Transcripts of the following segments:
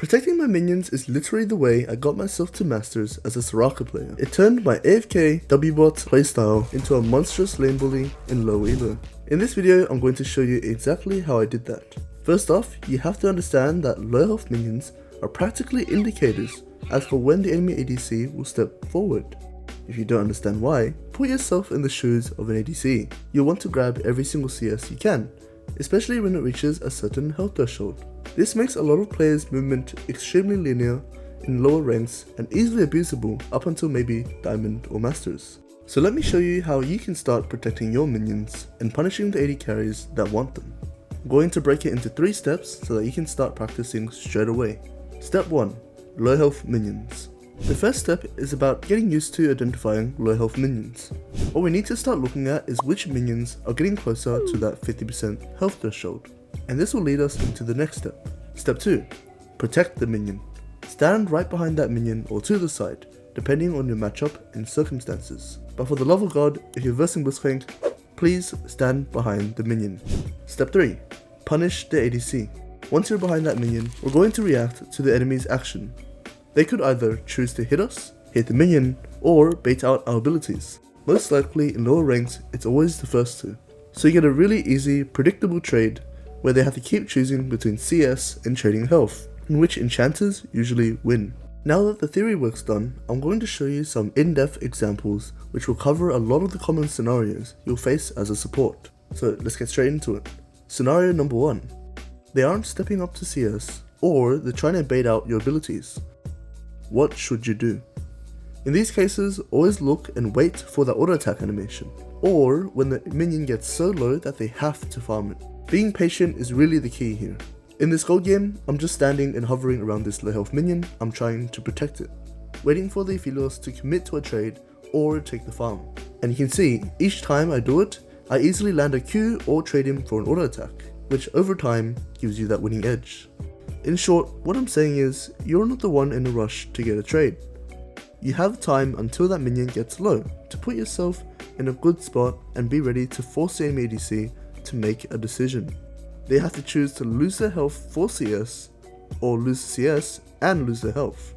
Protecting my minions is literally the way I got myself to Masters as a Soraka player. It turned my AFK W-bot playstyle into a monstrous lane bully in low elo. In this video, I'm going to show you exactly how I did that. First off, you have to understand that low health minions are practically indicators as for when the enemy ADC will step forward. If you don't understand why, put yourself in the shoes of an ADC. You'll want to grab every single CS you can, especially when it reaches a certain health threshold. This makes a lot of players' movement extremely linear in lower ranks and easily abusable up until maybe Diamond or Masters. So let me show you how you can start protecting your minions and punishing the AD carries that want them. I'm going to break it into 3 steps so that you can start practicing straight away. Step 1. Low health minions. The first step is about getting used to identifying low health minions. What we need to start looking at is which minions are getting closer to that 50% health threshold. And this will lead us into the next step. Step 2. Protect the minion. Stand right behind that minion or to the side, depending on your matchup and circumstances. But for the love of God, if you're versing Blitzcrank, please stand behind the minion. Step 3. Punish the ADC. Once you're behind that minion, we're going to react to the enemy's action. They could either choose to hit us, hit the minion, or bait out our abilities. Most likely in lower ranks, it's always the first two. So you get a really easy, predictable trade where they have to keep choosing between CS and trading health, in which enchanters usually win. Now that the theory work's done, I'm going to show you some in-depth examples which will cover a lot of the common scenarios you'll face as a support. So let's get straight into it. Scenario number 1. They aren't stepping up to CS, or they're trying to bait out your abilities. What should you do? In these cases, always look and wait for the auto attack animation, or when the minion gets so low that they have to farm it. Being patient is really the key here. In this gold game, I'm just standing and hovering around this low health minion. I'm trying to protect it, waiting for the Aphelios to commit to a trade or take the farm. And you can see, each time I do it, I easily land a Q or trade him for an auto attack, which over time gives you that winning edge. In short, what I'm saying is, you're not the one in a rush to get a trade. You have time until that minion gets low to put yourself in a good spot and be ready to force the enemy ADC to make a decision. They have to choose to lose their health for CS, or lose CS and lose their health.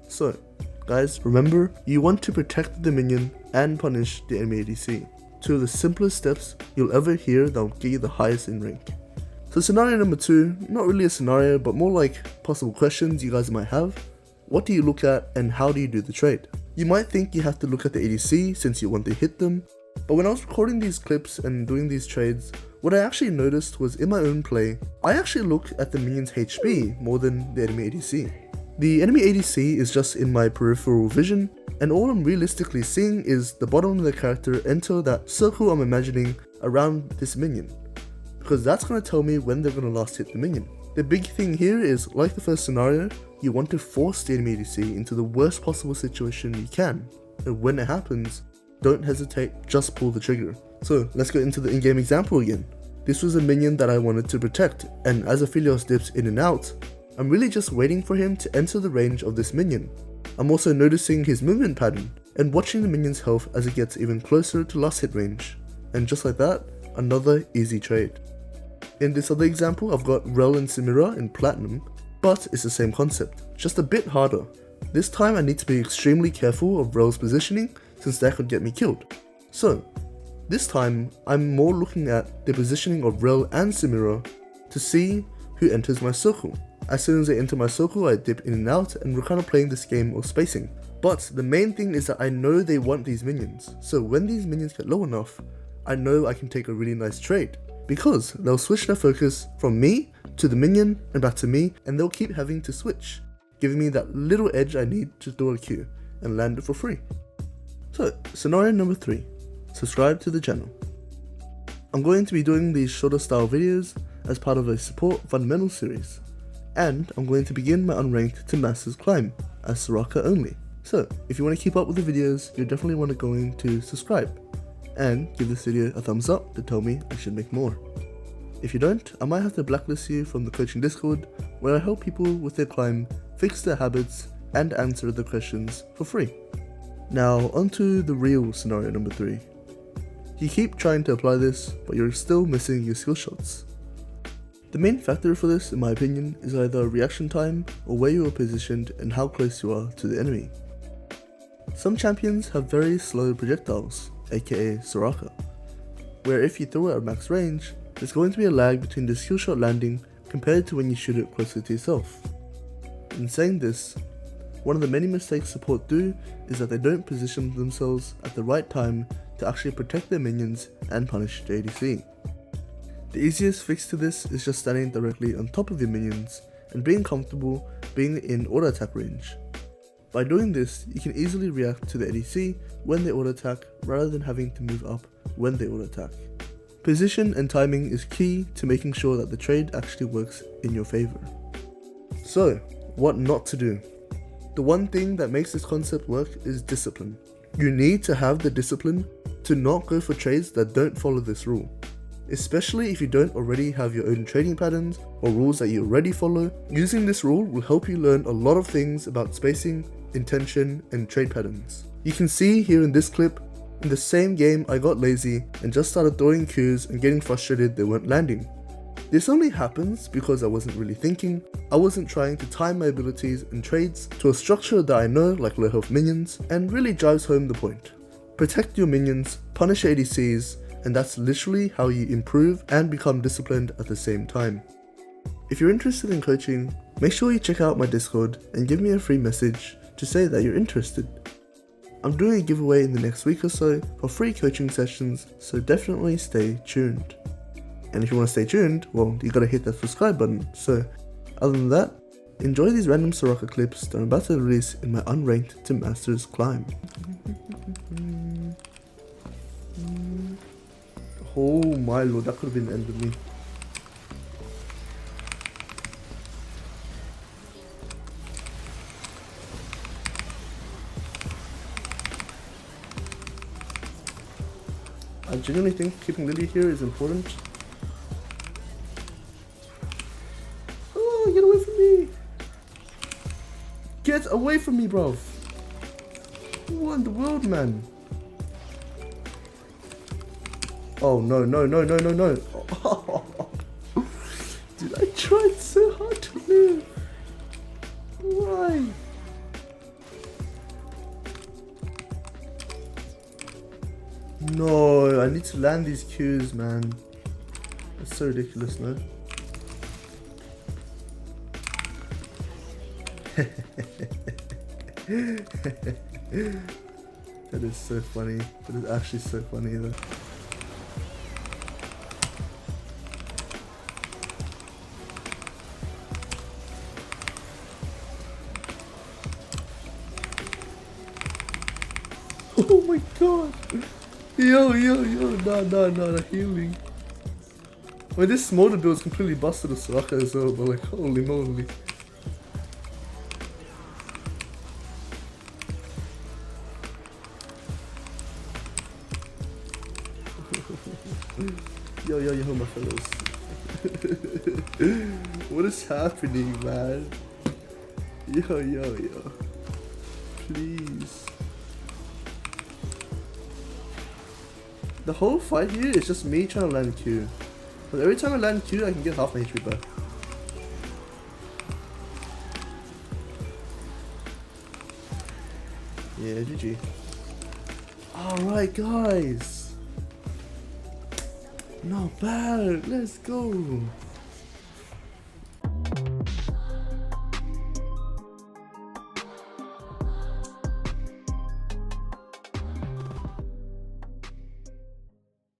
So, guys, remember, you want to protect the minion and punish the enemy ADC. 2 of the simplest steps you'll ever hear that will get you the highest in rank. So scenario number 2, not really a scenario, but more like possible questions you guys might have. What do you look at and how do you do the trade? You might think you have to look at the ADC since you want to hit them, but when I was recording these clips and doing these trades, what I actually noticed was in my own play, I actually look at the minion's HP more than the enemy ADC. The enemy ADC is just in my peripheral vision, and all I'm realistically seeing is the bottom of the character enter that circle I'm imagining around this minion, because that's going to tell me when they're going to last hit the minion. The big thing here is, like the first scenario, you want to force the enemy ADC into the worst possible situation you can, and when it happens, don't hesitate, just pull the trigger. So let's go into the in-game example again. This was a minion that I wanted to protect, and as Aphelios dips in and out, I'm really just waiting for him to enter the range of this minion. I'm also noticing his movement pattern, and watching the minion's health as it gets even closer to last hit range. And just like that, another easy trade. In this other example, I've got Rell and Samira in Platinum, but it's the same concept, just a bit harder. This time I need to be extremely careful of Rell's positioning, since that could get me killed. So, this time I'm more looking at the positioning of Rell and Samira to see who enters my circle. As soon as they enter my circle, I dip in and out, and we're kind of playing this game of spacing. But the main thing is that I know they want these minions, so when these minions get low enough, I know I can take a really nice trade, because they'll switch their focus from me to the minion and back to me, and they'll keep having to switch, giving me that little edge I need to throw a Q and land it for free. So, scenario number 3, subscribe to the channel. I'm going to be doing these shorter style videos as part of a support fundamental series, and I'm going to begin my unranked to Masters climb as Soraka only. So, if you want to keep up with the videos, you definitely want to go to subscribe, and give this video a thumbs up to tell me I should make more. If you don't, I might have to blacklist you from the coaching Discord, where I help people with their climb fix their habits and answer the questions for free. Now onto the real scenario number 3. You keep trying to apply this, but you're still missing your skill shots. The main factor for this, in my opinion, is either reaction time or where you are positioned and how close you are to the enemy. Some champions have very slow projectiles, aka Soraka, where if you throw it at max range, there's going to be a lag between the skill shot landing compared to when you shoot it closer to yourself. In saying this, one of the many mistakes support do is that they don't position themselves at the right time to actually protect their minions and punish the ADC. The easiest fix to this is just standing directly on top of your minions and being comfortable being in auto attack range. By doing this, you can easily react to the ADC when they auto attack rather than having to move up when they auto attack. Position and timing is key to making sure that the trade actually works in your favor. So, what not to do? The one thing that makes this concept work is discipline. You need to have the discipline to not go for trades that don't follow this rule. Especially if you don't already have your own trading patterns or rules that you already follow, using this rule will help you learn a lot of things about spacing, intention, and trade patterns. You can see here in this clip, in the same game I got lazy and just started throwing Qs and getting frustrated they weren't landing. This only happens because I wasn't really thinking, I wasn't trying to time my abilities and trades to a structure that I know like low health minions and really drives home the point. Protect your minions, punish ADCs, and that's literally how you improve and become disciplined at the same time. If you're interested in coaching, make sure you check out my Discord and give me a free message to say that you're interested. I'm doing a giveaway in the next week or so for free coaching sessions, so definitely stay tuned. And if you want to stay tuned, well, you gotta hit that subscribe button. So, other than that, enjoy these random Soraka clips that I'm about to release in my unranked to Masters climb. Oh my lord, that could have been the end of me. I genuinely think keeping Lily here is important. Oh, get away from me! Get away from me, bruv! What in the world, man? Oh no, no, no, no, no, no. Dude, I tried so hard to live. Why? No, I need to land these Qs, man. That's so ridiculous, no? That is so funny. That is actually so funny though. Oh my god! Yo, no, healing. Wait, this smolder build is completely busted with Soraka as well, but like, holy moly. Yo, my fellows. What is happening, man? Yo. Please. The whole fight here is just me trying to land Q. But every time I land Q, I can get half my HP back. Yeah, GG. Alright, guys. Not bad. Let's go.